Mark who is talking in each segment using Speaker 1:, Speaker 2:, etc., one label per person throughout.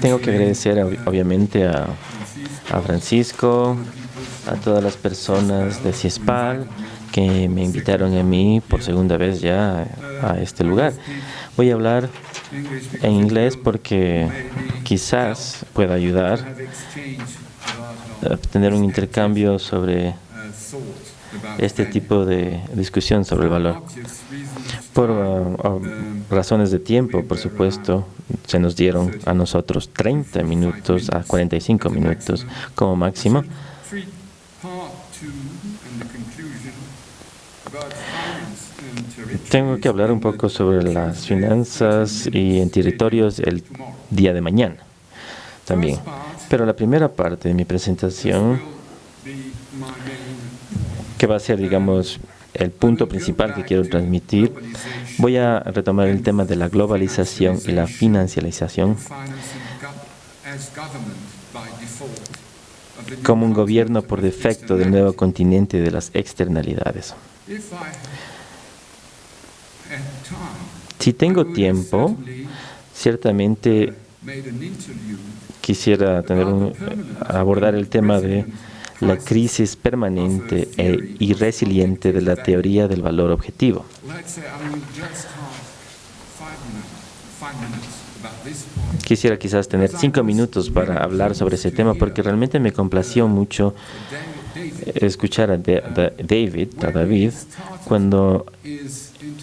Speaker 1: Tengo que agradecer obviamente a Francisco, a todas las personas de CIESPAL que me invitaron a mí por segunda vez ya a este lugar. Voy a hablar en inglés porque quizás pueda ayudar a tener un intercambio sobre este tipo de discusión sobre el valor. Por razones de tiempo, por supuesto, se nos dieron a nosotros 30 minutos a 45 minutos como máximo. Tengo que hablar un poco sobre las finanzas y en territorios el día de mañana también. Pero la primera parte de mi presentación, que va a ser, digamos, el punto principal que quiero transmitir, voy a retomar el tema de la globalización y la financialización como un gobierno por defecto del nuevo continente de las externalidades. Si tengo tiempo, ciertamente quisiera abordar el tema de la crisis permanente y resiliente de la teoría del valor objetivo. Quisiera quizás tener 5 minutos para hablar sobre ese tema, porque realmente me complació mucho escuchar a David, cuando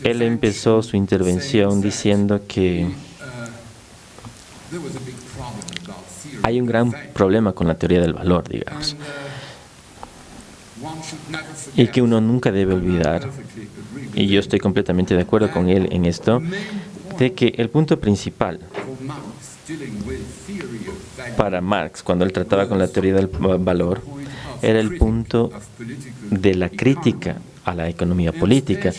Speaker 1: él empezó su intervención diciendo que hay un gran problema con la teoría del valor, digamos, y que uno nunca debe olvidar, y yo estoy completamente de acuerdo con él en esto, de que el punto principal para Marx, cuando él trataba con la teoría del valor, era el punto de la crítica a la economía política,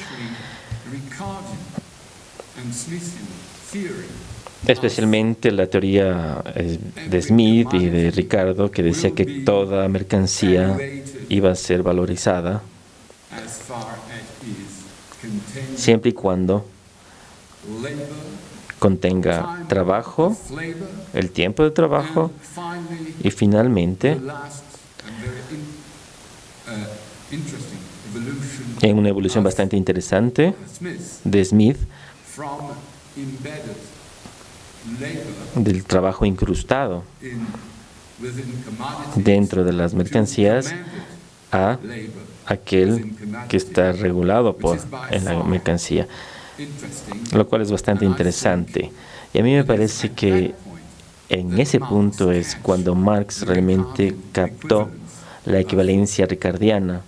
Speaker 1: especialmente la teoría de Smith y de Ricardo, que decía que toda mercancía iba a ser valorizada siempre y cuando contenga trabajo, el tiempo de trabajo, y finalmente, en una evolución bastante interesante de Smith, del trabajo incrustado dentro de las mercancías a aquel que está regulado en la mercancía, lo cual es bastante interesante. Y a mí me parece que en ese punto es cuando Marx realmente captó la equivalencia ricardiana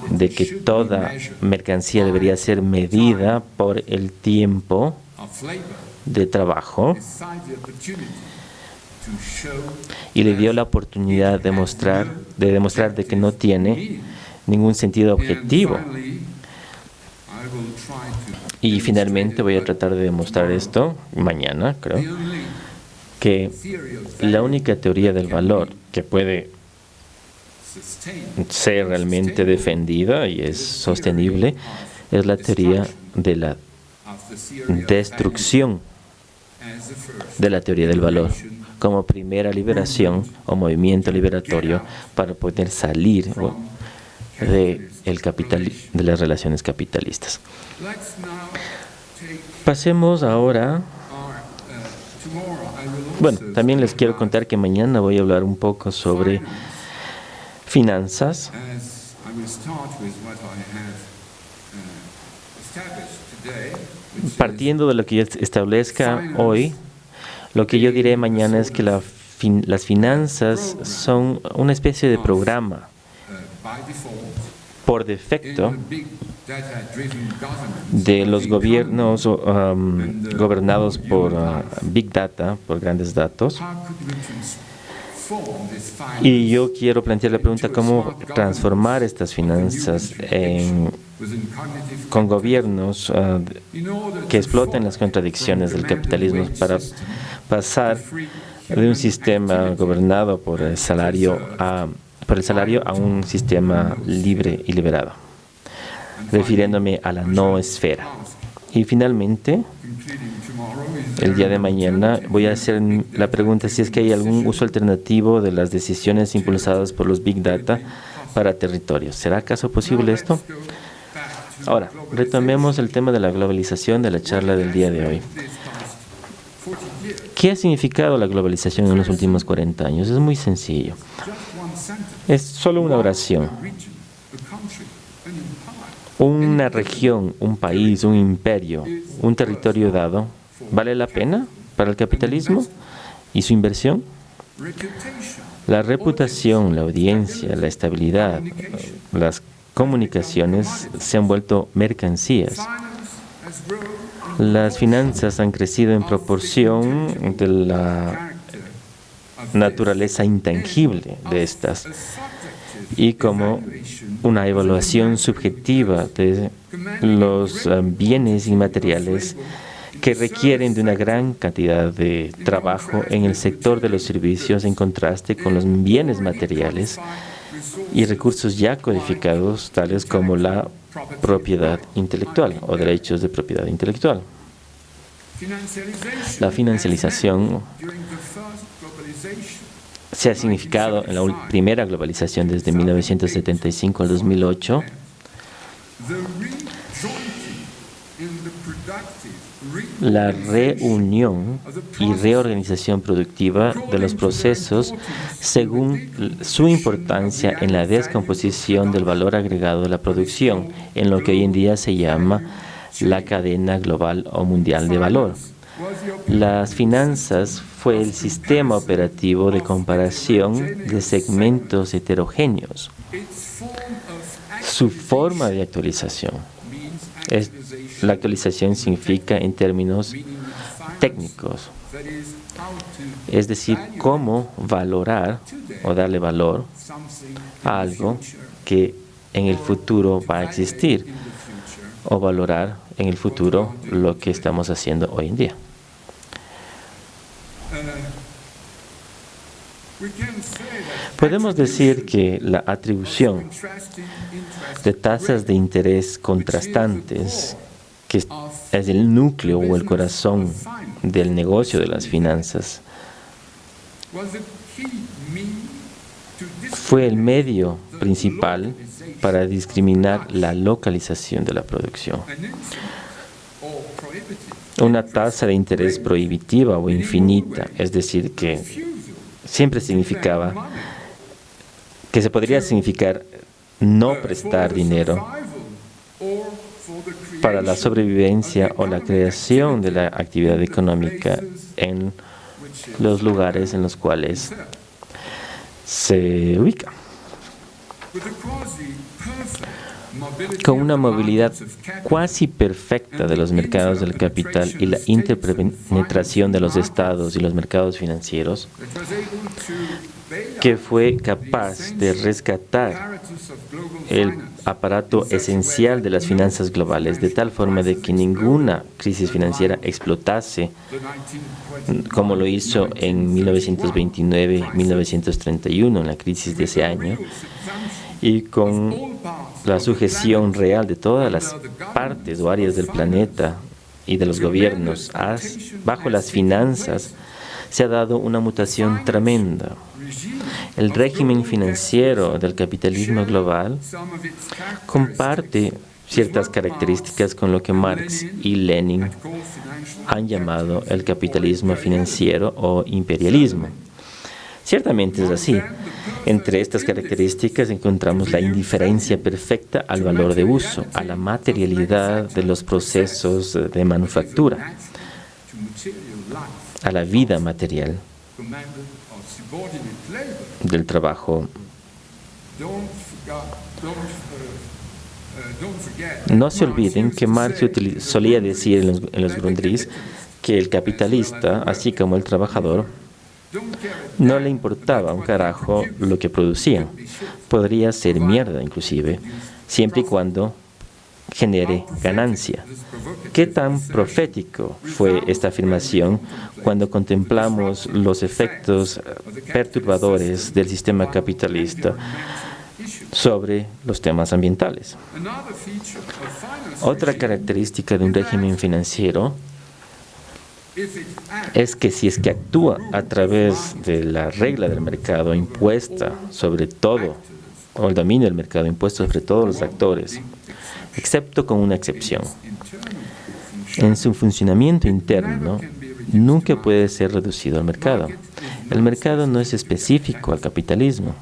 Speaker 1: de que toda mercancía debería ser medida por el tiempo de trabajo, y le dio la oportunidad de demostrar de que no tiene ningún sentido objetivo. Y finalmente voy a tratar de demostrar esto mañana, creo, que la única teoría del valor que puede ser realmente defendida y es sostenible es la teoría de la destrucción de la teoría del valor como primera liberación o movimiento liberatorio para poder salir de las relaciones capitalistas. Pasemos ahora. Bueno, también les quiero contar que mañana voy a hablar un poco sobre finanzas. Partiendo de lo que yo establezca hoy, lo que yo diré mañana es que las finanzas son una especie de programa por defecto de los gobiernos gobernados por Big Data, por grandes datos. Y yo quiero plantear la pregunta: ¿cómo transformar estas finanzas con gobiernos que exploten las contradicciones del capitalismo para pasar de un sistema gobernado por el salario a un sistema libre y liberado, refiriéndome a la no esfera? Y finalmente, el día de mañana voy a hacer la pregunta si es que hay algún uso alternativo de las decisiones impulsadas por los Big Data para territorios. ¿Será acaso posible esto? Ahora, retomemos el tema de la globalización de la charla del día de hoy. ¿Qué ha significado la globalización en los últimos 40 años? Es muy sencillo. Es solo una oración. Una región, un país, un imperio, un territorio dado, ¿vale la pena para el capitalismo y su inversión? La reputación, la audiencia, la estabilidad, las comunicaciones se han vuelto mercancías. Las finanzas han crecido en proporción de la naturaleza intangible de estas y como una evaluación subjetiva de los bienes inmateriales que requieren de una gran cantidad de trabajo en el sector de los servicios en contraste con los bienes materiales y recursos ya codificados tales como la propiedad intelectual o derechos de propiedad intelectual. La financialización se ha significado en la primera globalización desde 1975 al 2008 la reunión y reorganización productiva de los procesos según su importancia en la descomposición del valor agregado de la producción, en lo que hoy en día se llama la cadena global o mundial de valor. Las finanzas fue el sistema operativo de comparación de segmentos heterogéneos. Su forma de actualización. La actualización significa en términos técnicos, es decir, cómo valorar o darle valor a algo que en el futuro va a existir o valorar en el futuro lo que estamos haciendo hoy en día. Podemos decir que la atribución de tasas de interés contrastantes, que es el núcleo o el corazón del negocio de las finanzas, fue el medio principal para discriminar la localización de la producción. Una tasa de interés prohibitiva o infinita, es decir, que siempre significaba, que se podría significar no prestar dinero para la sobrevivencia o la creación de la actividad económica en los lugares en los cuales se ubica. Con una movilidad cuasi perfecta de los mercados del capital y la interpenetración de los estados y los mercados financieros, que fue capaz de rescatar el aparato esencial de las finanzas globales, de tal forma de que ninguna crisis financiera explotase, como lo hizo en 1929-1931, en la crisis de ese año, y con la sujeción real de todas las partes o áreas del planeta y de los gobiernos bajo las finanzas, se ha dado una mutación tremenda. El régimen financiero del capitalismo global comparte ciertas características con lo que Marx y Lenin han llamado el capitalismo financiero o imperialismo. Ciertamente es así. Entre estas características encontramos la indiferencia perfecta al valor de uso, a la materialidad de los procesos de manufactura, a la vida material del trabajo. No se olviden que Marx solía decir en los Grundrisse que el capitalista, así como el trabajador, no le importaba un carajo lo que producían. Podría ser mierda inclusive, siempre y cuando genere ganancia. ¿Qué tan profético fue esta afirmación cuando contemplamos los efectos perturbadores del sistema capitalista sobre los temas ambientales? Otra característica de un régimen financiero es que si es que actúa a través de la regla del mercado impuesta sobre todo, o el dominio del mercado impuesto sobre todos los actores, excepto con una excepción. En su funcionamiento interno, nunca puede ser reducido al mercado. El mercado no es específico al capitalismo.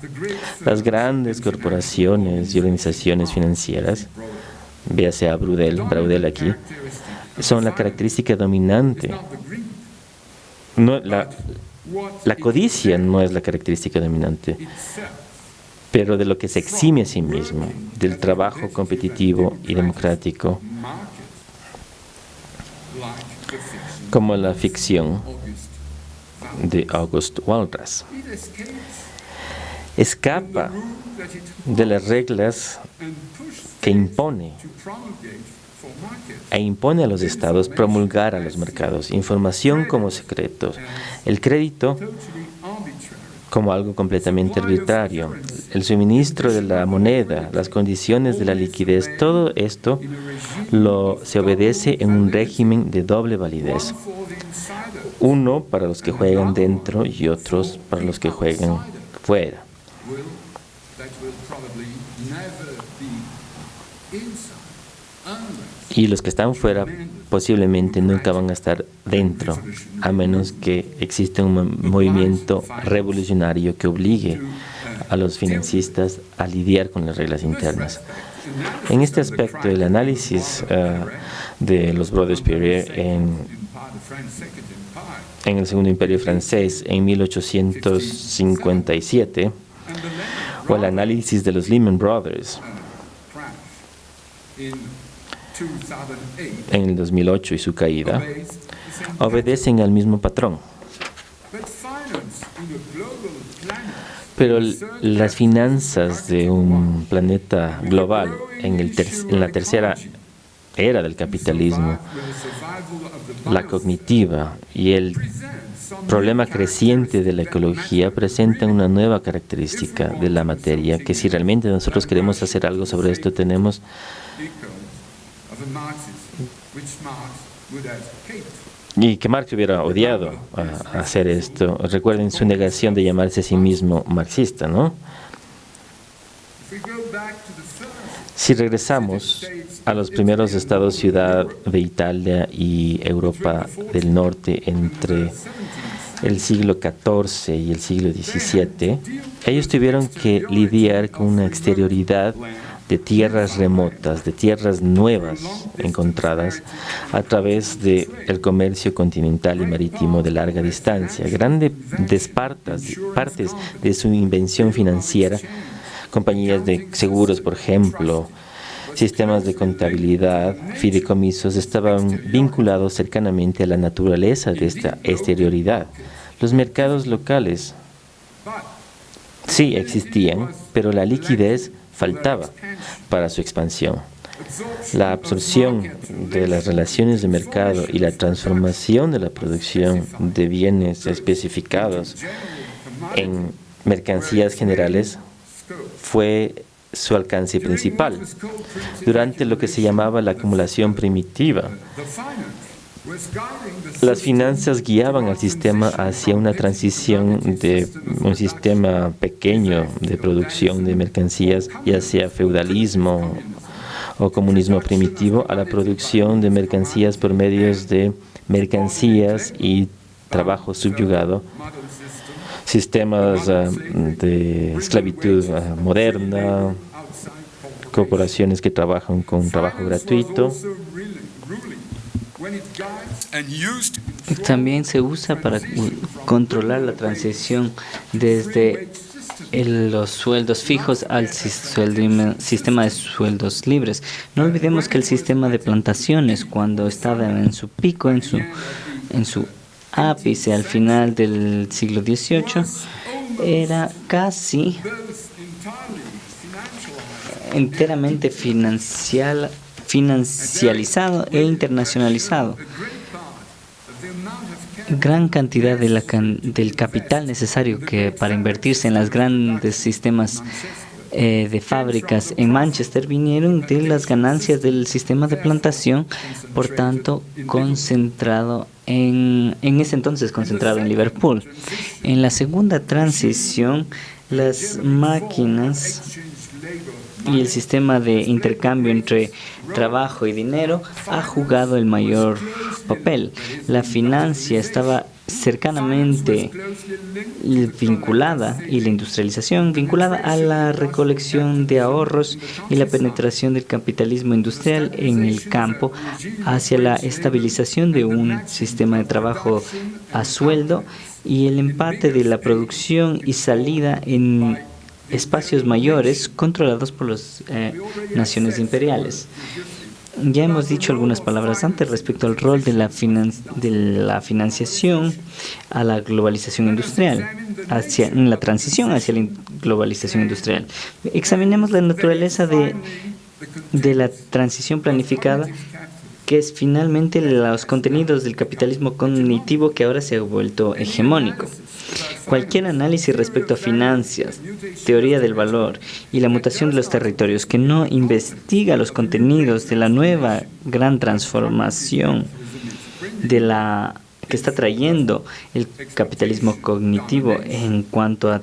Speaker 1: Las grandes corporaciones y organizaciones financieras, véase a Braudel aquí, son la característica dominante. No, la codicia no es la característica dominante, pero de lo que se exime a sí mismo, del trabajo competitivo y democrático, como la ficción de August Walras. Escapa de las reglas que impone e impone a los estados promulgar a los mercados información como secretos, el crédito como algo completamente arbitrario, el suministro de la moneda, las condiciones de la liquidez, todo esto se obedece en un régimen de doble validez. Uno para los que juegan dentro y otros para los que juegan fuera. Y los que están fuera posiblemente nunca van a estar dentro, a menos que exista un movimiento revolucionario que obligue a los financistas a lidiar con las reglas internas. En este aspecto, el análisis de los Brothers Périer en el Segundo Imperio Francés en 1857, o el análisis de los Lehman Brothers en el 2008 y su caída, obedecen al mismo patrón. Pero las finanzas de un planeta global en la tercera era del capitalismo, la cognitiva y el problema creciente de la ecología presentan una nueva característica de la materia, que si realmente nosotros queremos hacer algo sobre esto, tenemos y que Marx hubiera odiado hacer esto. Recuerden su negación de llamarse a sí mismo marxista, ¿no? Si regresamos a los primeros estados-ciudad de Italia y Europa del Norte entre el siglo XIV y el siglo XVII, ellos tuvieron que lidiar con una exterioridad de tierras remotas, de tierras nuevas encontradas a través del comercio continental y marítimo de larga distancia. Grandes partes de su invención financiera, compañías de seguros, por ejemplo, sistemas de contabilidad, fideicomisos, estaban vinculados cercanamente a la naturaleza de esta exterioridad. Los mercados locales sí existían, pero la liquidez faltaba para su expansión. La absorción de las relaciones de mercado y la transformación de la producción de bienes especificados en mercancías generales fue su alcance principal. Durante lo que se llamaba la acumulación primitiva, las finanzas guiaban al sistema hacia una transición de un sistema pequeño de producción de mercancías, ya sea feudalismo o comunismo primitivo, a la producción de mercancías por medios de mercancías y trabajo subyugado, sistemas de esclavitud moderna, corporaciones que trabajan con trabajo gratuito.
Speaker 2: También se usa para controlar la transición desde los sueldos fijos al sistema de sueldos libres. No olvidemos que el sistema de plantaciones, cuando estaba en su pico, en su ápice al final del siglo XVIII, era casi enteramente financializado e internacionalizado. Gran cantidad del capital necesario para invertirse en los grandes sistemas de fábricas en Manchester vinieron de las ganancias del sistema de plantación, por tanto, concentrado en ese entonces concentrado en Liverpool. En la segunda transición, las máquinas y el sistema de intercambio entre trabajo y dinero ha jugado el mayor papel. La financia estaba cercanamente vinculada, y la industrialización vinculada a la recolección de ahorros y la penetración del capitalismo industrial en el campo hacia la estabilización de un sistema de trabajo a sueldo y el empate de la producción y salida en espacios mayores controlados por las naciones imperiales. Ya hemos dicho algunas palabras antes respecto al rol de la financiación a la globalización industrial, en la transición hacia la globalización industrial. Examinemos la naturaleza de la transición planificada, que es finalmente los contenidos del capitalismo cognitivo que ahora se ha vuelto hegemónico. Cualquier análisis respecto a finanzas, teoría del valor y la mutación de los territorios que no investiga los contenidos de la nueva gran transformación que está trayendo el capitalismo cognitivo en cuanto a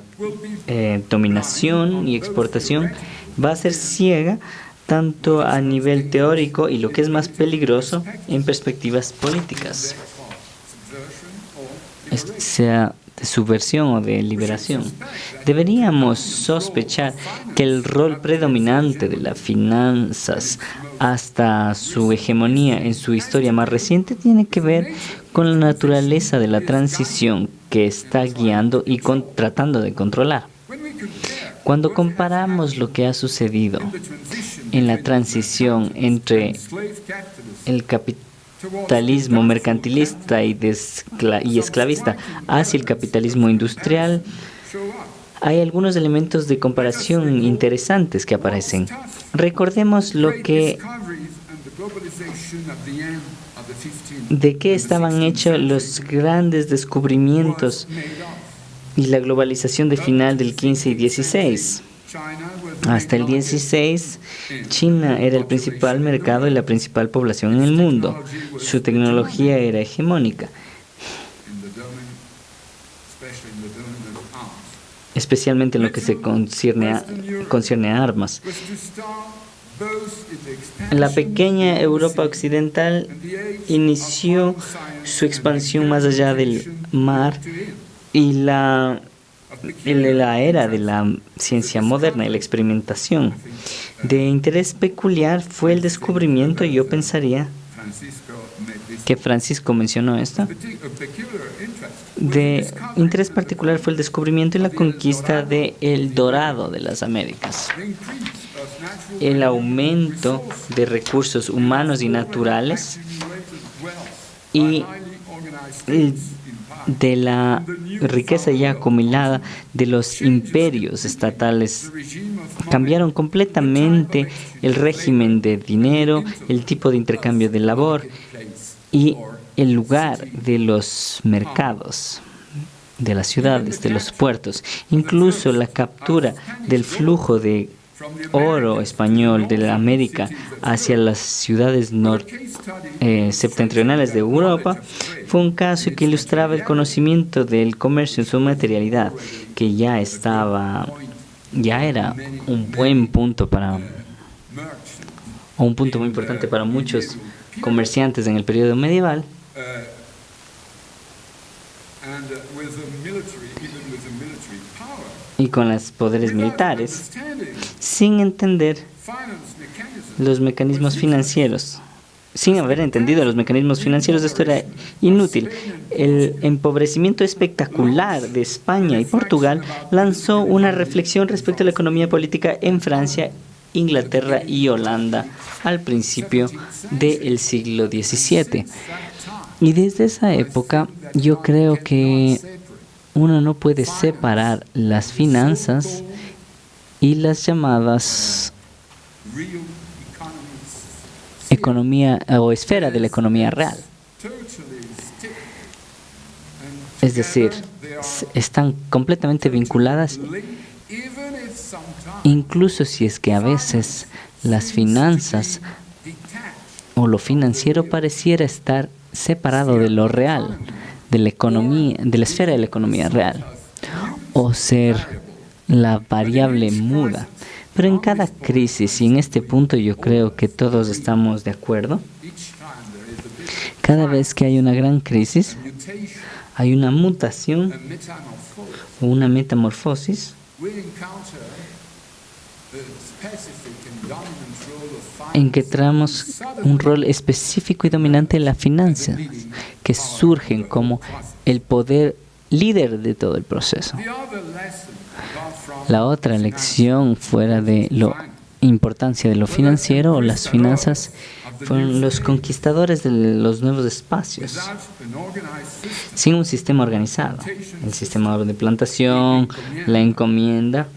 Speaker 2: dominación y exportación, va a ser ciega tanto a nivel teórico y, lo que es más peligroso, en perspectivas políticas, sea de subversión o de liberación. Deberíamos sospechar que el rol predominante de las finanzas hasta su hegemonía en su historia más reciente tiene que ver con la naturaleza de la transición que está guiando y tratando de controlar. Cuando comparamos lo que ha sucedido en la transición entre el capitalismo mercantilista y esclavista hacia el capitalismo industrial, hay algunos elementos de comparación interesantes que aparecen. Recordemos de qué estaban hechos los grandes descubrimientos y la globalización de final del 15 y 16. Hasta el 16, China era el principal mercado y la principal población en el mundo. Su tecnología era hegemónica, especialmente en lo que se concierne a armas. La pequeña Europa occidental inició su expansión más allá del mar y la era de la ciencia moderna y la experimentación. De interés peculiar fue el descubrimiento, y yo pensaría que Francisco mencionó esto. De interés particular fue el descubrimiento y la conquista de El Dorado de las Américas. El aumento de recursos humanos y naturales y de la riqueza ya acumulada de los imperios estatales cambiaron completamente el régimen de dinero, el tipo de intercambio de labor y el lugar de los mercados, de las ciudades, de los puertos. Incluso la captura del flujo de oro español de la América hacia las ciudades septentrionales de Europa fue un caso que ilustraba el conocimiento del comercio en su materialidad, que ya era un buen punto un punto muy importante para muchos comerciantes en el periodo medieval. Y con los poderes militares, sin entender los mecanismos financieros. Sin haber entendido los mecanismos financieros, esto era inútil. El empobrecimiento espectacular de España y Portugal lanzó una reflexión respecto a la economía política en Francia, Inglaterra y Holanda al principio del siglo XVII. Y desde esa época yo creo que uno no puede separar las finanzas y las llamadas economía o esfera de la economía real. Es decir, están completamente vinculadas, incluso si es que a veces las finanzas o lo financiero pareciera estar separado de lo real, de la economía, de la esfera de la economía real, o ser la variable muda. Pero en cada crisis, y en este punto yo creo que todos estamos de acuerdo, cada vez que hay una gran crisis, hay una mutación o una metamorfosis en que traemos un rol específico y dominante en las finanzas, que surgen como el poder líder de todo el proceso. La otra lección fuera de la importancia de lo financiero o las finanzas fueron los conquistadores de los nuevos espacios, sin un sistema organizado. El sistema de plantación, la encomienda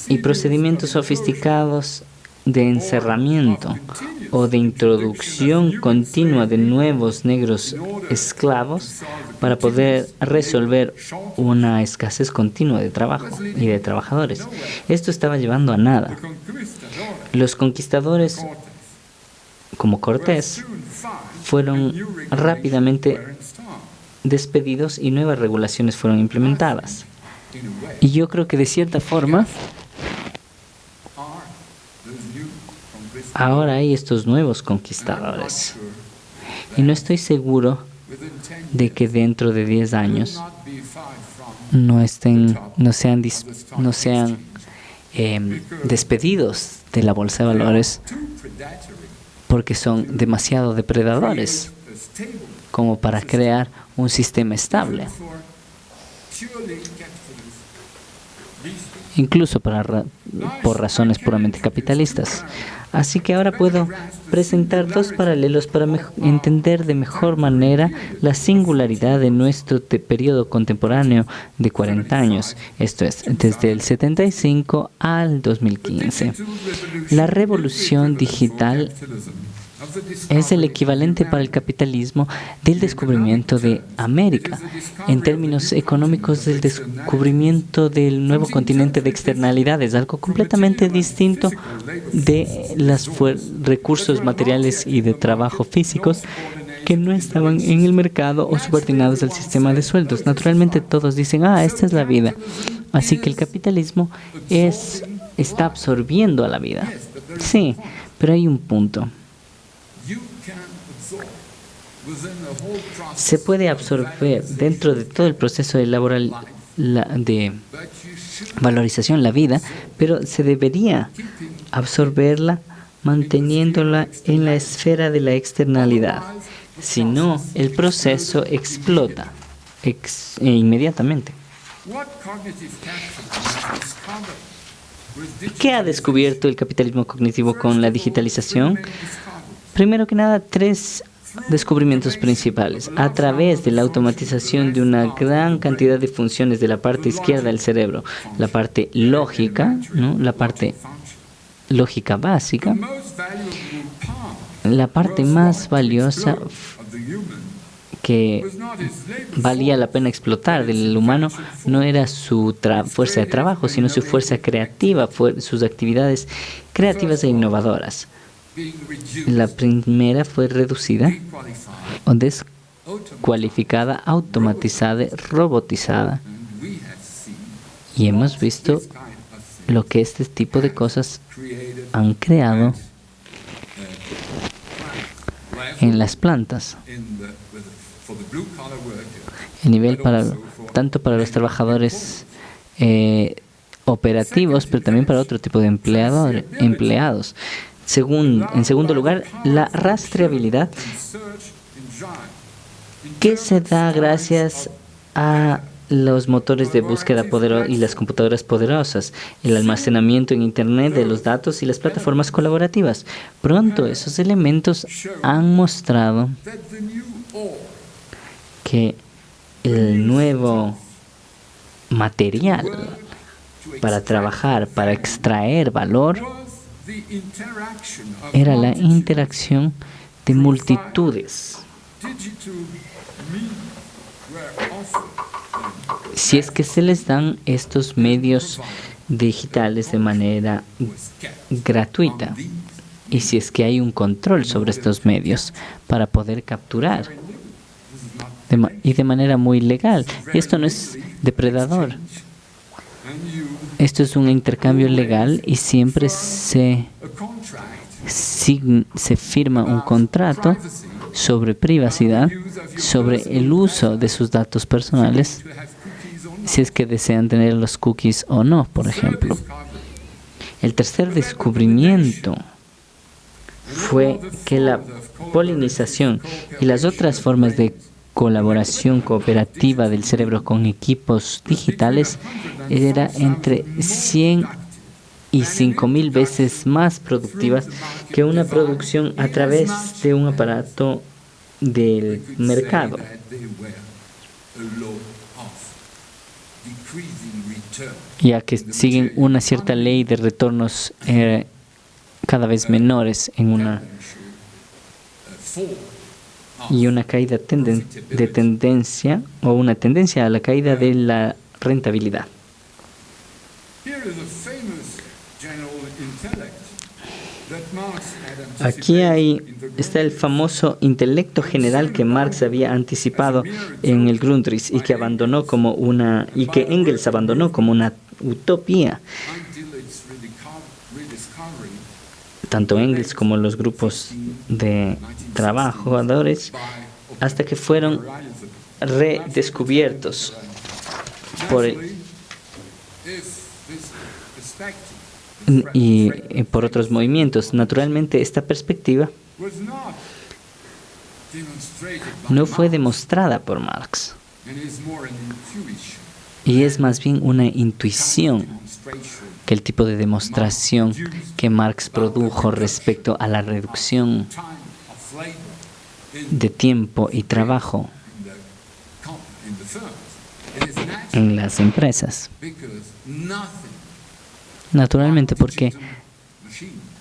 Speaker 2: y procedimientos sofisticados de encerramiento o de introducción continua de nuevos negros esclavos para poder resolver una escasez continua de trabajo y de trabajadores. Esto estaba llevando a nada. Los conquistadores, como Cortés, fueron rápidamente despedidos y nuevas regulaciones fueron implementadas. Y yo creo que de cierta forma ahora hay estos nuevos conquistadores. Y no estoy seguro de que dentro de 10 años no sean despedidos de la bolsa de valores porque son demasiado depredadores como para crear un sistema estable, incluso por razones puramente capitalistas. Así que ahora puedo presentar dos paralelos para entender de mejor manera la singularidad de nuestro periodo contemporáneo de 40 años, esto es, desde el 75 al 2015. La revolución digital es el equivalente para el capitalismo del descubrimiento de América, en términos económicos del descubrimiento del nuevo continente de externalidades, algo completamente distinto de los recursos materiales y de trabajo físicos que no estaban en el mercado o subordinados al sistema de sueldos. Naturalmente todos dicen, esta es la vida. Así que el capitalismo está absorbiendo a la vida. Sí, pero hay un punto. Se puede absorber dentro de todo el proceso de de valorización la vida, pero se debería absorberla manteniéndola en la esfera de la externalidad. Si no, el proceso explota inmediatamente. ¿Qué ha descubierto el capitalismo cognitivo con la digitalización? Primero que nada, 3 descubrimientos principales. A través de la automatización de una gran cantidad de funciones de la parte izquierda del cerebro, la parte lógica, ¿no? La parte lógica básica, la parte más valiosa que valía la pena explotar del humano no era su fuerza de trabajo, sino su fuerza creativa, sus actividades creativas e innovadoras. La primera fue reducida o descualificada, automatizada, robotizada. Y hemos visto lo que este tipo de cosas han creado en las plantas. El nivel tanto para los trabajadores operativos, pero también para otro tipo de empleados. En segundo lugar, la rastreabilidad que se da gracias a los motores de búsqueda y las computadoras poderosas, el almacenamiento en Internet de los datos y las plataformas colaborativas. Pronto esos elementos han mostrado que el nuevo material para trabajar, para extraer valor, era la interacción de multitudes. Si es que se les dan estos medios digitales de manera gratuita. Y si es que hay un control sobre estos medios para poder capturar y de manera muy legal. Y esto no es depredador. Esto es un intercambio legal y siempre se firma un contrato sobre privacidad, sobre el uso de sus datos personales, si es que desean tener los cookies o no, por ejemplo. El tercer descubrimiento fue que la polinización y las otras formas de colaboración cooperativa del cerebro con equipos digitales era entre 100 y 5,000 veces más productivas que una producción a través de un aparato del mercado. Ya que siguen una cierta ley de retornos cada vez menores en una caída de tendencia o una tendencia a la caída de la rentabilidad. Aquí está el famoso intelecto general que Marx había anticipado en el Grundrisse y que Engels abandonó como una utopía. Tanto Engels como los grupos de trabajadores, hasta que fueron redescubiertos por otros movimientos. Naturalmente, esta perspectiva no fue demostrada por Marx, y es más bien una intuición que el tipo de demostración que Marx produjo respecto a la reducción de tiempo y trabajo en las empresas. Naturalmente, porque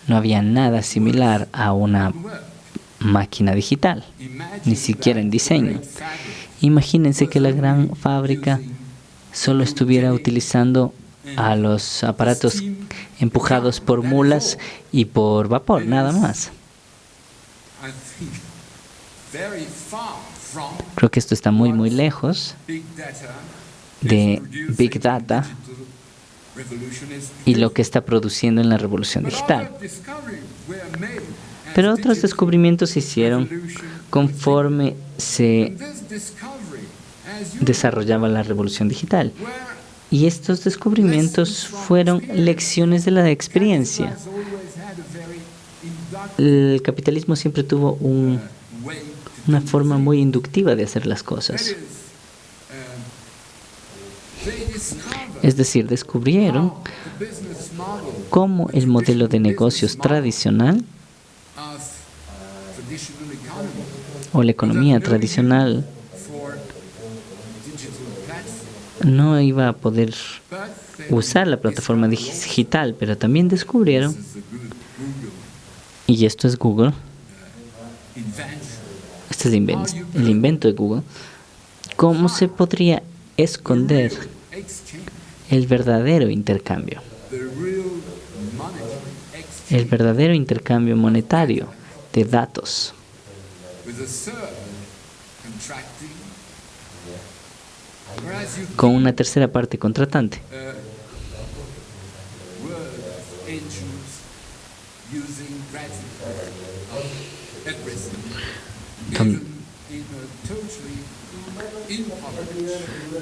Speaker 2: no había nada similar a una máquina digital, ni siquiera en diseño. Imagínense que la gran fábrica solo estuviera utilizando a los aparatos empujados por mulas y por vapor, nada más. Creo que esto está muy, muy lejos de Big Data y lo que está produciendo en la revolución digital. Pero otros descubrimientos se hicieron conforme se desarrollaba la revolución digital. Y estos descubrimientos fueron lecciones de la experiencia. El capitalismo siempre tuvo una forma muy inductiva de hacer las cosas. Es decir, descubrieron cómo el modelo de negocios tradicional o la economía tradicional no iba a poder usar la plataforma digital, pero también descubrieron, y esto es Google, este es el invento de Google, cómo se podría esconder el verdadero intercambio monetario de datos, con una tercera parte contratante.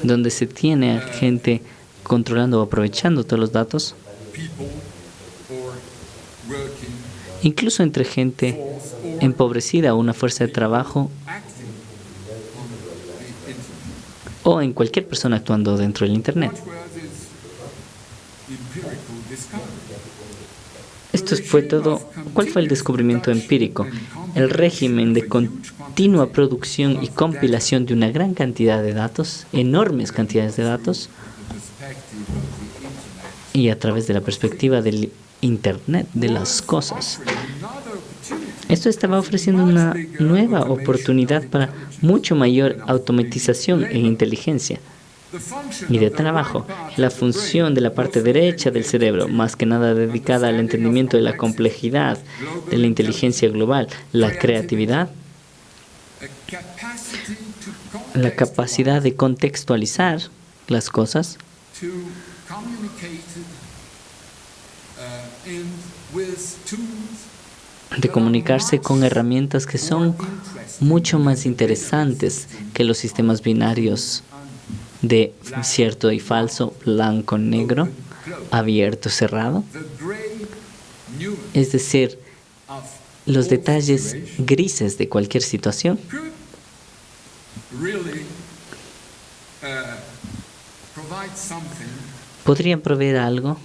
Speaker 2: Donde se tiene a gente controlando o aprovechando todos los datos, incluso entre gente empobrecida o una fuerza de trabajo, o en cualquier persona actuando dentro del Internet. Esto fue todo. ¿Cuál fue el descubrimiento empírico? El régimen de continua producción y compilación de una gran cantidad de datos, enormes cantidades de datos, y a través de la perspectiva del Internet de las cosas. Esto estaba ofreciendo una nueva oportunidad para mucho mayor automatización e inteligencia. y de trabajo. La función de la parte derecha del cerebro, más que nada dedicada al entendimiento de la complejidad de la inteligencia global, la creatividad, la capacidad de contextualizar las cosas, de comunicarse con herramientas que son mucho más interesantes que los sistemas binarios de cierto y falso, blanco, negro, abierto, cerrado. Es decir, los detalles grises de cualquier situación podrían proveer algo.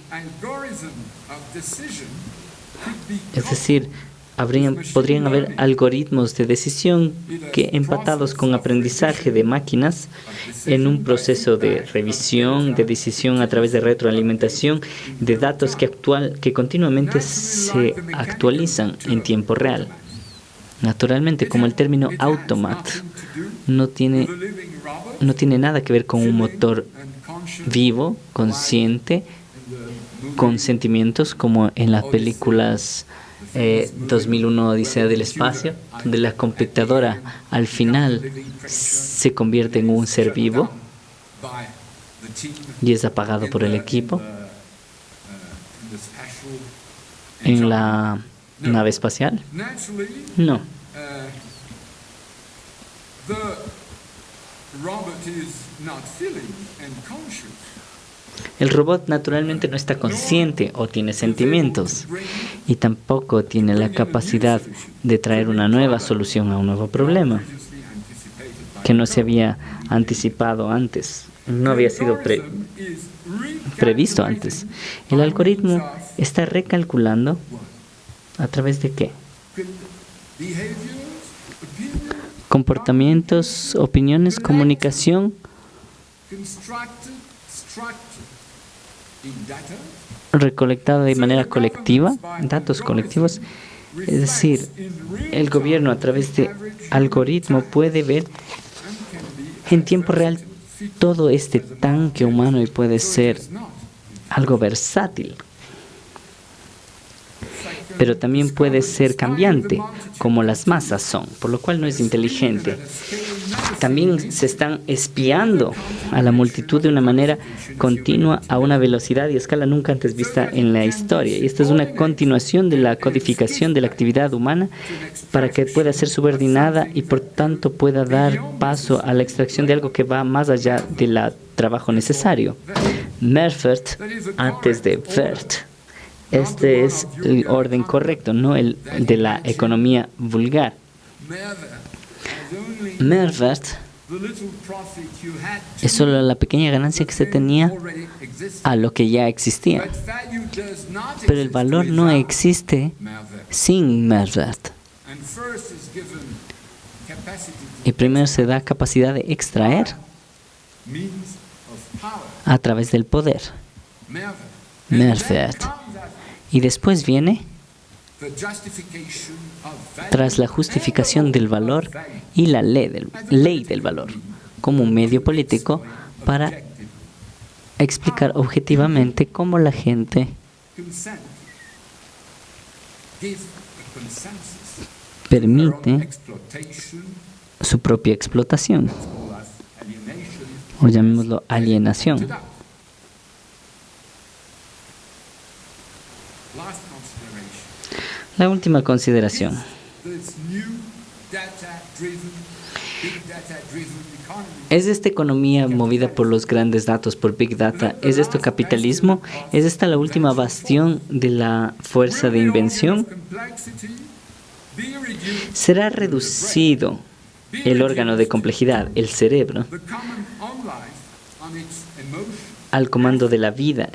Speaker 2: Es decir, podrían haber algoritmos de decisión que, empatados con aprendizaje de máquinas, en un proceso de revisión, de decisión a través de retroalimentación, de datos que continuamente se actualizan en tiempo real. Naturalmente, como el término automat no tiene nada que ver con un motor vivo, consciente, con sentimientos, como en las películas 2001 Odisea del Espacio, donde la computadora al final se convierte en un ser vivo y es apagado por el equipo en la nave espacial. No. El robot naturalmente no está consciente o tiene sentimientos y tampoco tiene la capacidad de traer una nueva solución a un nuevo problema que no se había anticipado antes, no había sido previsto antes. El algoritmo está recalculando ¿a través de qué? Comportamientos, opiniones, comunicación, recolectado de manera colectiva, datos colectivos. Es decir, el gobierno a través de algoritmo puede ver en tiempo real todo este tanque humano y puede ser algo versátil. Pero también puede ser cambiante, como las masas son, por lo cual no es inteligente. También se están espiando a la multitud de una manera continua, a una velocidad y escala nunca antes vista en la historia. Y esta es una continuación de la codificación de la actividad humana para que pueda ser subordinada y por tanto pueda dar paso a la extracción de algo que va más allá del trabajo necesario. Merfert antes de Wert. Este es el orden correcto, no el de la economía vulgar. Mehrwert es solo la pequeña ganancia que se tenía a lo que ya existía. Pero el valor no existe sin Mehrwert. Y primero se da capacidad de extraer a través del poder. Mehrwert. Y después viene, tras la justificación del valor y la ley del valor, como un medio político para explicar objetivamente cómo la gente permite su propia explotación, o llamémoslo alienación. La última consideración. ¿Es esta economía movida por los grandes datos, por Big Data? ¿Es esto capitalismo? ¿Es esta la última bastión de la fuerza de invención? ¿Será reducido el órgano de complejidad, el cerebro, al comando de la vida,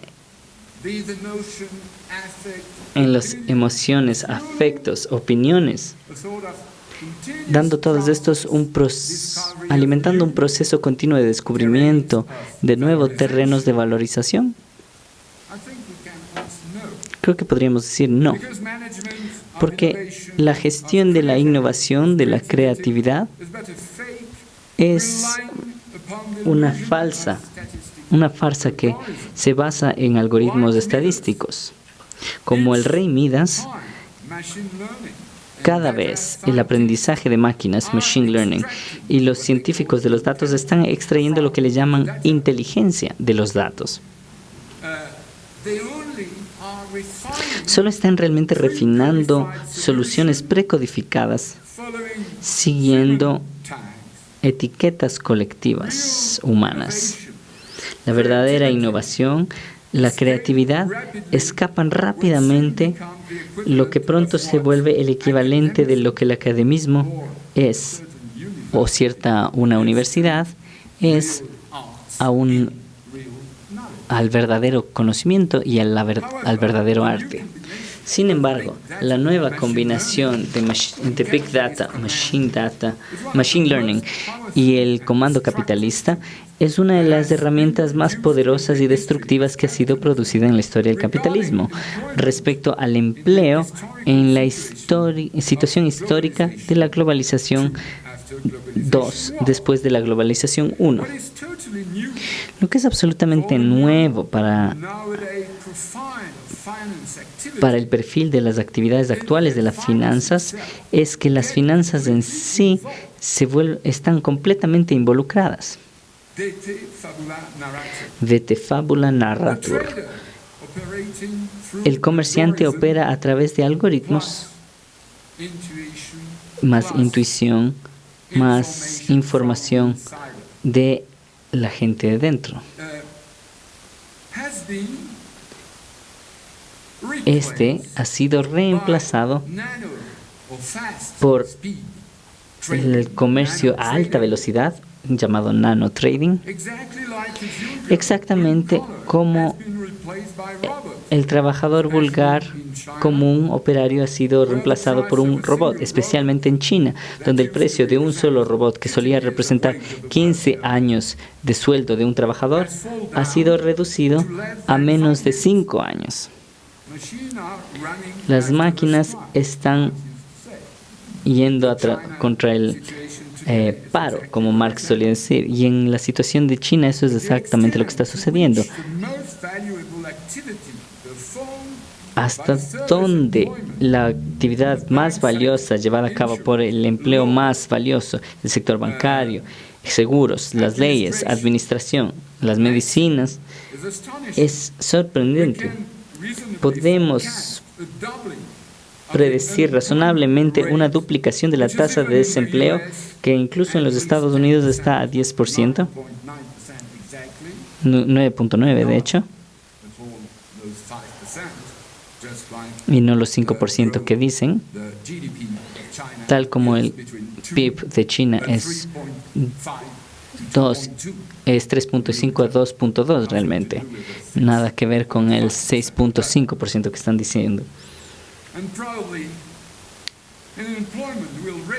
Speaker 2: en las emociones, afectos, opiniones, dando todos estos alimentando un proceso continuo de descubrimiento de nuevos terrenos de valorización? Creo que podríamos decir no, porque la gestión de la innovación, de la creatividad, es una falsa una farsa que se basa en algoritmos estadísticos. Como el rey Midas, cada vez el aprendizaje de máquinas, machine learning, y los científicos de los datos están extrayendo lo que le llaman inteligencia de los datos. Solo están realmente refinando soluciones precodificadas siguiendo etiquetas colectivas humanas. La verdadera innovación, la creatividad escapan rápidamente, lo que pronto se vuelve el equivalente de lo que el academismo es, o una universidad es al verdadero conocimiento y al verdadero arte. Sin embargo, la nueva combinación de Big Data, Machine Learning y el comando capitalista es una de las herramientas más poderosas y destructivas que ha sido producida en la historia del capitalismo respecto al empleo en la situación histórica de la globalización 2 después de la globalización 1. Lo que es absolutamente nuevo para el perfil de las actividades actuales de las finanzas es que las finanzas en sí están completamente involucradas. Vete fabula narratur. El comerciante opera a través de algoritmos, más intuición, más información de la gente de dentro. Este ha sido reemplazado por el comercio a alta velocidad, llamado nano trading, exactamente como el trabajador vulgar común operario ha sido reemplazado por un robot, especialmente en China, donde el precio de un solo robot que solía representar 15 años de sueldo de un trabajador ha sido reducido a menos de 5 años. Las máquinas están yendo contra el paro, como Marx solía decir, y en la situación de China eso es exactamente lo que está sucediendo. Hasta donde la actividad más valiosa llevada a cabo por el empleo más valioso, el sector bancario, seguros, las leyes, administración, las medicinas, es sorprendente. Podemos predecir razonablemente una duplicación de la tasa de desempleo que incluso en los Estados Unidos está a 10%, 9.9 de hecho, y no los 5% que dicen, tal como el PIB de China es 3.5 a 2.2 realmente, nada que ver con el 6.5% que están diciendo.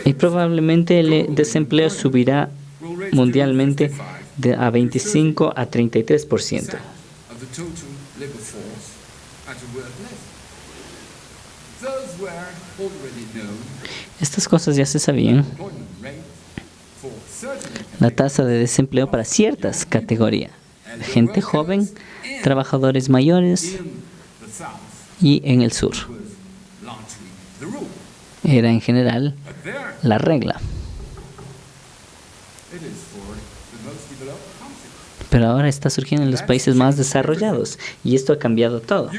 Speaker 2: Y probablemente el desempleo subirá mundialmente a 25 a 33%. Estas cosas ya se sabían. La tasa de desempleo para ciertas categorías: gente joven, trabajadores mayores y en el sur. Era en general la regla. Pero ahora está surgiendo en los países más desarrollados y esto ha cambiado todo.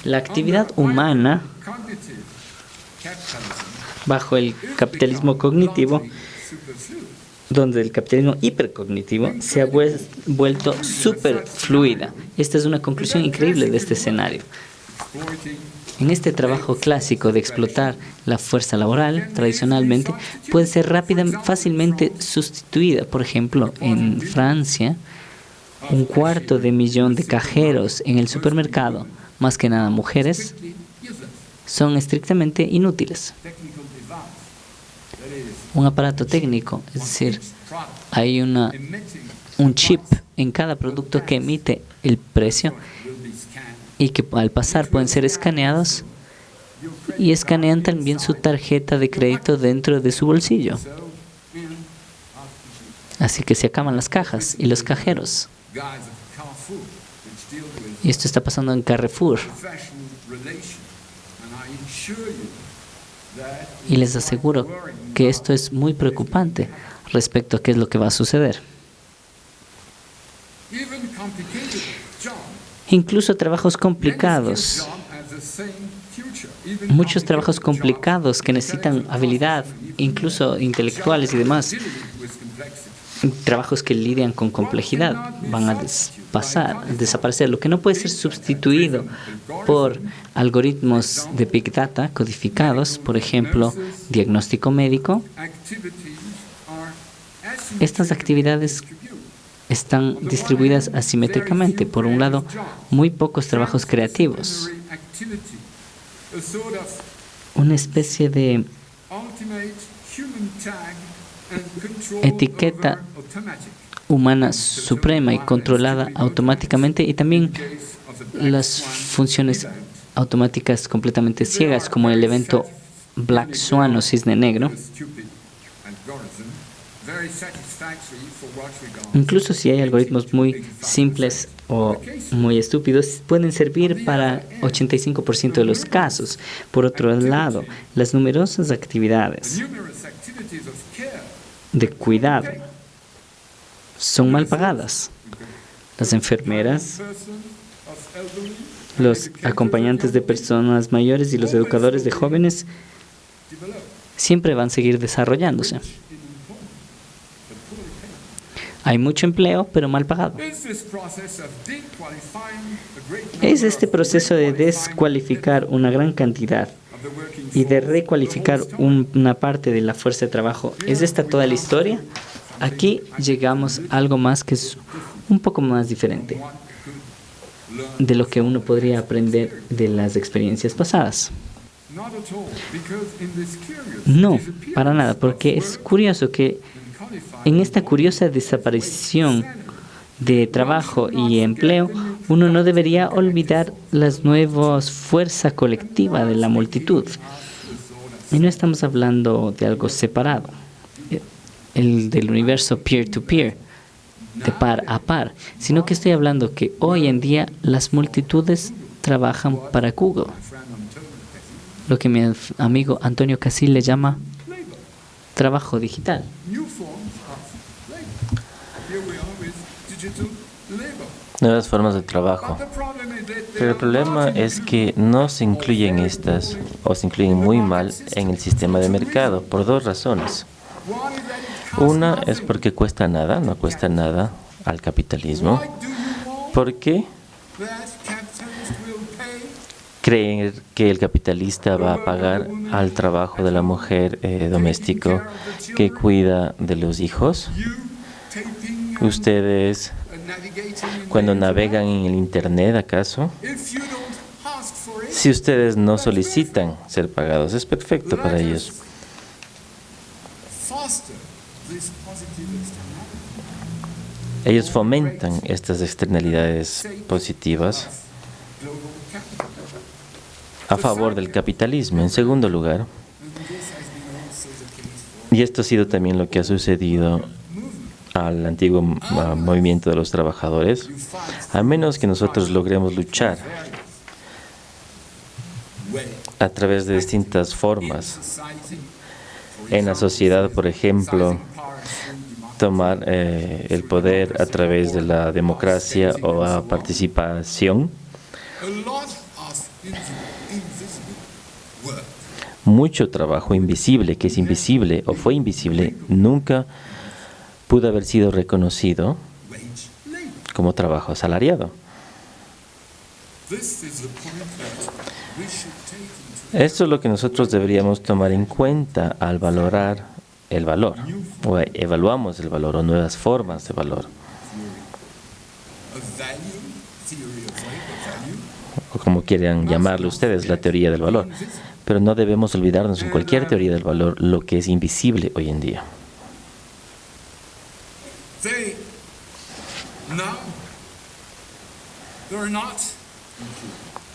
Speaker 2: La actividad humana bajo el capitalismo cognitivo, donde el capitalismo hipercognitivo se ha vuelto superfluida. Esta es una conclusión increíble de este escenario. En este trabajo clásico de explotar la fuerza laboral, tradicionalmente, puede ser fácilmente sustituida. Por ejemplo, en Francia, 250.000 de cajeros en el supermercado, más que nada mujeres, son estrictamente inútiles. Un aparato técnico, es decir, hay un chip en cada producto que emite el precio y que al pasar pueden ser escaneados y escanean también su tarjeta de crédito dentro de su bolsillo. Así que se acaban las cajas y los cajeros. Y esto está pasando en Carrefour. Y les aseguro que esto es muy preocupante respecto a qué es lo que va a suceder. Incluso trabajos complicados, muchos trabajos complicados que necesitan habilidad, incluso intelectuales y demás, trabajos que lidian con complejidad, van a desaparecer. Lo que no puede ser sustituido por algoritmos de Big Data codificados, por ejemplo, diagnóstico médico, estas actividades están distribuidas asimétricamente. Por un lado, muy pocos trabajos creativos, una especie de etiqueta humana suprema y controlada automáticamente, y también las funciones automáticas completamente ciegas, como el evento Black Swan o Cisne Negro. Incluso si hay algoritmos muy simples o muy estúpidos, pueden servir para 85% de los casos. Por otro lado, las numerosas actividades de cuidado son mal pagadas. Las enfermeras, los acompañantes de personas mayores y los educadores de jóvenes siempre van a seguir desarrollándose. Hay mucho empleo, pero mal pagado. Es este proceso de descualificar una gran cantidad y de recualificar una parte de la fuerza de trabajo. ¿Es esta toda la historia? Aquí llegamos a algo más que es un poco más diferente de lo que uno podría aprender de las experiencias pasadas. No, para nada, porque es curioso que en esta curiosa desaparición de trabajo y empleo, uno no debería olvidar las nuevas fuerzas colectivas de la multitud. Y no estamos hablando de algo separado, el del universo peer-to-peer, de par a par, sino que estoy hablando que hoy en día las multitudes trabajan para Google, lo que mi amigo Antonio Casil le llama trabajo digital.
Speaker 1: Nuevas formas de trabajo. Pero el problema es que no se incluyen estas, o se incluyen muy mal en el sistema de mercado, por dos razones. Una es porque cuesta nada, no cuesta nada al capitalismo. ¿Por qué creen que el capitalista va a pagar al trabajo de la mujer doméstico que cuida de los hijos? Ustedes, cuando navegan en el Internet, ¿acaso? Si ustedes no solicitan ser pagados, es perfecto para ellos. Ellos fomentan estas externalidades positivas a favor del capitalismo. En segundo lugar, y esto ha sido también lo que ha sucedido al antiguo movimiento de los trabajadores, a menos que nosotros logremos luchar a través de distintas formas en la sociedad, por ejemplo, tomar el poder a través de la democracia o a participación. Mucho trabajo invisible, que es invisible o fue invisible, nunca pudo haber sido reconocido como trabajo asalariado. Esto es lo que nosotros deberíamos tomar en cuenta al valorar el valor, o evaluamos el valor, o nuevas formas de valor. O como quieran llamarlo ustedes, la teoría del valor. Pero no debemos olvidarnos en cualquier teoría del valor lo que es invisible hoy en día.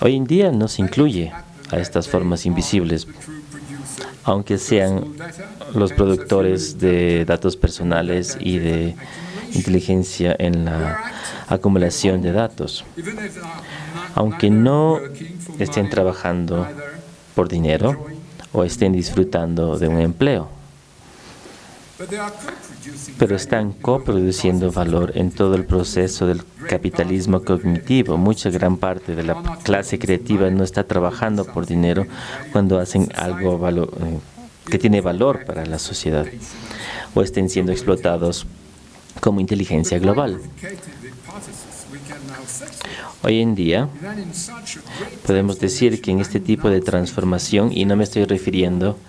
Speaker 1: Hoy en día no se incluye a estas formas invisibles. aunque sean los productores de datos personales y de inteligencia en la acumulación de datos, aunque no estén trabajando por dinero o estén disfrutando de un empleo, pero están coproduciendo valor en todo el proceso del capitalismo cognitivo. Mucha gran parte de la clase creativa no está trabajando por dinero cuando hacen algo que tiene valor para la sociedad o estén siendo explotados como inteligencia global. Hoy en día podemos decir que en este tipo de transformación, y no me estoy refiriendo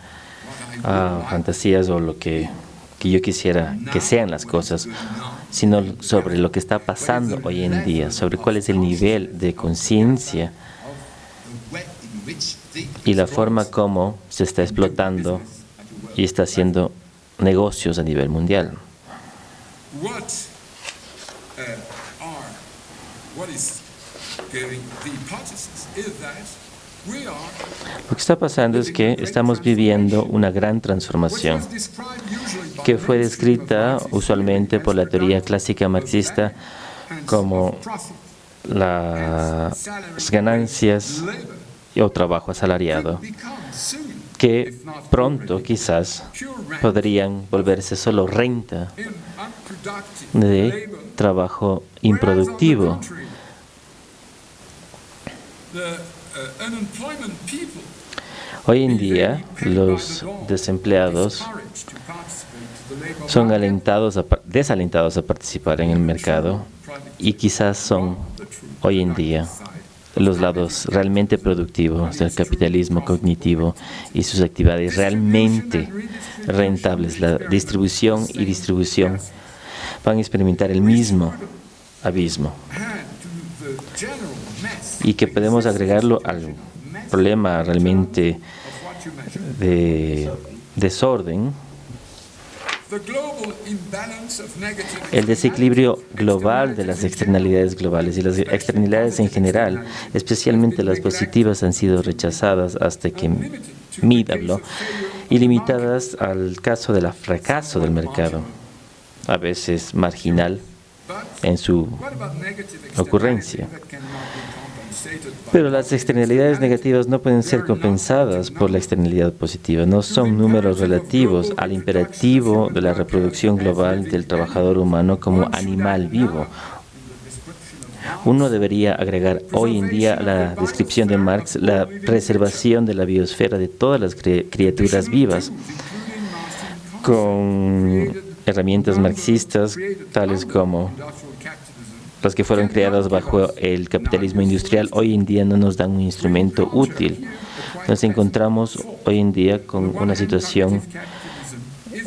Speaker 1: a fantasías o lo que yo quisiera que sean las cosas, sino sobre lo que está pasando hoy en día, sobre cuál es el nivel de conciencia y la forma como se está explotando y está haciendo negocios a nivel mundial. Lo que está pasando es que estamos viviendo una gran transformación que fue descrita usualmente por la teoría clásica marxista como las ganancias o trabajo asalariado, que pronto quizás podrían volverse solo renta de trabajo improductivo. Hoy en día, los desempleados son desalentados a participar en el mercado y quizás son hoy en día los lados realmente productivos del capitalismo cognitivo y sus actividades realmente rentables. La distribución y distribución van a experimentar el mismo abismo. Y que podemos agregarlo al problema realmente de desorden, el desequilibrio global de las externalidades globales y las externalidades en general, especialmente las positivas, han sido rechazadas hasta que Mead habló y limitadas al caso del fracaso del mercado, a veces marginal en su ocurrencia. Pero las externalidades negativas no pueden ser compensadas por la externalidad positiva. No son números relativos al imperativo de la reproducción global del trabajador humano como animal vivo. Uno debería agregar hoy en día a la descripción de Marx la preservación de la biosfera de todas las criaturas vivas con herramientas marxistas tales como las que fueron creadas bajo el capitalismo industrial. Hoy en día no nos dan un instrumento útil. Nos encontramos hoy en día con una situación,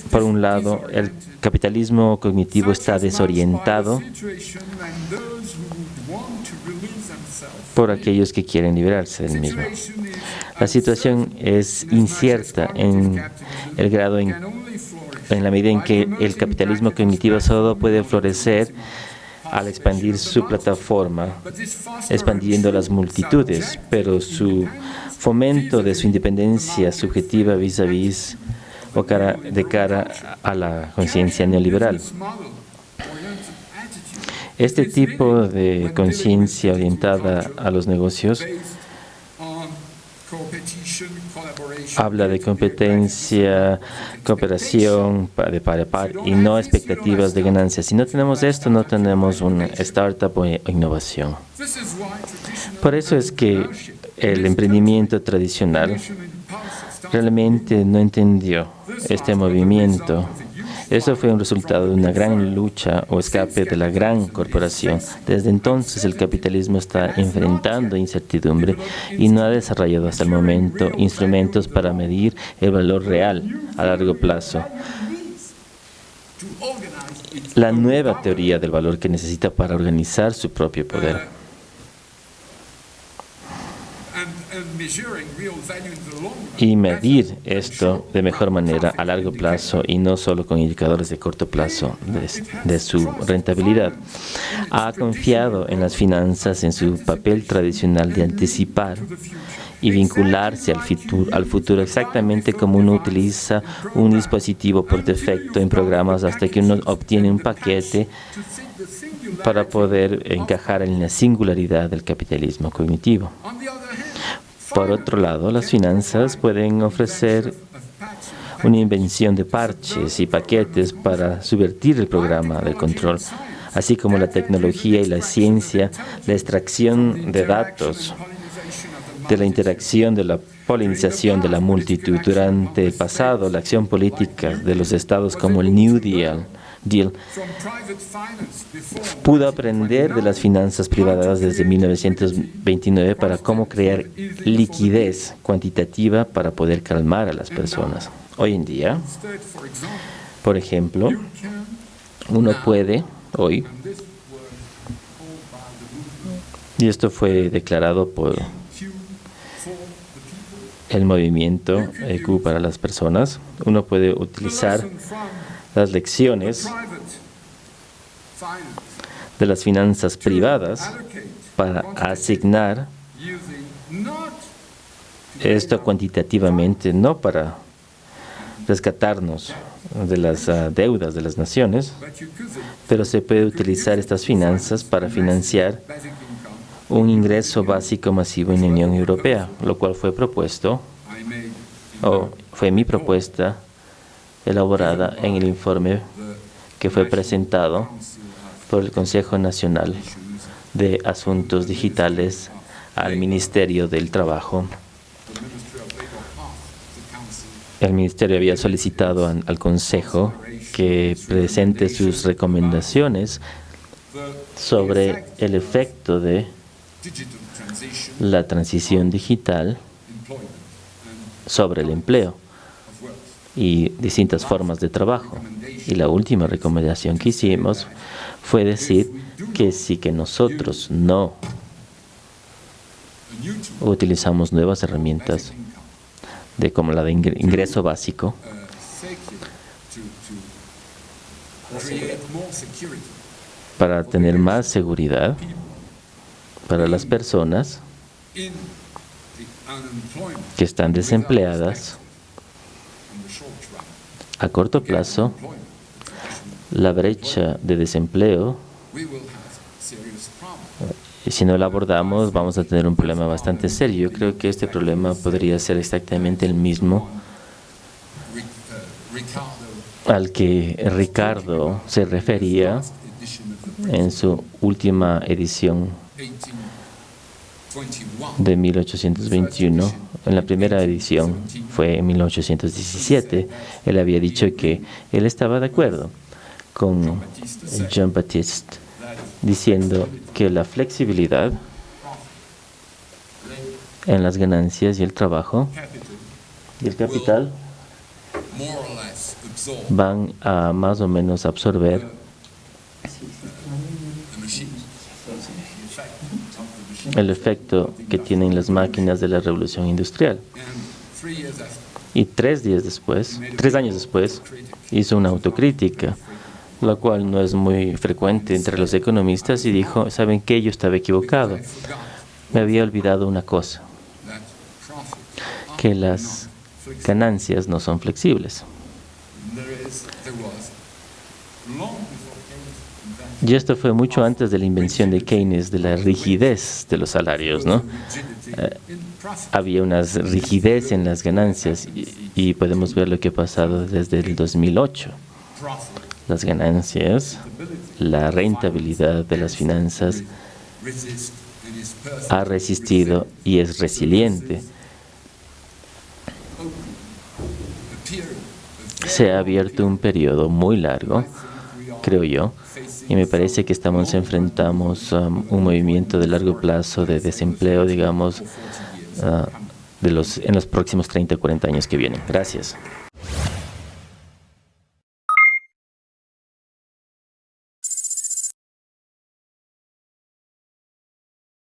Speaker 1: por un lado, el capitalismo cognitivo está desorientado por aquellos que quieren liberarse del mismo. La situación es incierta en el grado, en la medida en que el capitalismo cognitivo solo puede florecer al expandir su plataforma, expandiendo las multitudes, pero su fomento de su independencia subjetiva vis-a-vis o de cara a la conciencia neoliberal. Este tipo de conciencia orientada a los negocios habla de competencia, cooperación de par a par y no expectativas de ganancias. Si no tenemos esto, no tenemos una startup o innovación. Por eso es que el emprendimiento tradicional realmente no entendió este movimiento. Eso fue un resultado de una gran lucha o escape de la gran corporación. Desde entonces el capitalismo está enfrentando incertidumbre y no ha desarrollado hasta el momento instrumentos para medir el valor real a largo plazo. La nueva teoría del valor que necesita para organizar su propio poder. y medir esto de mejor manera a largo plazo y no solo con indicadores de corto plazo de su rentabilidad. Ha confiado en las finanzas en su papel tradicional de anticipar y vincularse al futuro, exactamente como uno utiliza un dispositivo por defecto en programas hasta que uno obtiene un paquete para poder encajar en la singularidad del capitalismo cognitivo. Por otro lado, las finanzas pueden ofrecer una invención de parches y paquetes para subvertir el programa de control, así como la tecnología y la ciencia, la extracción de datos, de la interacción, de la polinización de la multitud. Durante el pasado, la acción política de los estados como el New Deal pudo aprender de las finanzas privadas desde 1929 para cómo crear liquidez cuantitativa para poder calmar a las personas. Hoy en día, por ejemplo, uno puede hoy, y esto fue declarado por el movimiento EQ para las personas, uno puede utilizar las lecciones de las finanzas privadas para asignar esto cuantitativamente, no para rescatarnos de las deudas de las naciones, pero se puede utilizar estas finanzas para financiar un ingreso básico masivo en la Unión Europea, lo cual fue propuesto, o fue mi propuesta elaborada en el informe que fue presentado por el Consejo Nacional de Asuntos Digitales al Ministerio del Trabajo. El Ministerio había solicitado al Consejo que presente sus recomendaciones sobre el efecto de la transición digital sobre el empleo y distintas formas de trabajo. Y la última recomendación que hicimos fue decir que si que nosotros no utilizamos nuevas herramientas como la de ingreso básico para tener más seguridad para las personas que están desempleadas, a corto plazo, la brecha de desempleo, si no la abordamos, vamos a tener un problema bastante serio. Yo creo que este problema podría ser exactamente el mismo al que Ricardo se refería en su última edición de 1821. En la primera edición fue en 1817. Él había dicho que él estaba de acuerdo con Jean-Baptiste, diciendo que la flexibilidad en las ganancias y el trabajo y el capital van a más o menos absorber el efecto que tienen las máquinas de la revolución industrial. Y 3 años después, hizo una autocrítica, la cual no es muy frecuente entre los economistas, y dijo, ¿saben qué? Yo estaba equivocado. Me había olvidado una cosa, que las ganancias no son flexibles. Y esto fue mucho antes de la invención de Keynes de la rigidez de los salarios, ¿no? Había una rigidez en las ganancias y podemos ver lo que ha pasado desde el 2008. Las ganancias, la rentabilidad de las finanzas ha resistido y es resiliente. Se ha abierto un periodo muy largo, creo yo, y me parece que enfrentamos un movimiento de largo plazo de desempleo, digamos, en los próximos 30 o 40 años que vienen. Gracias.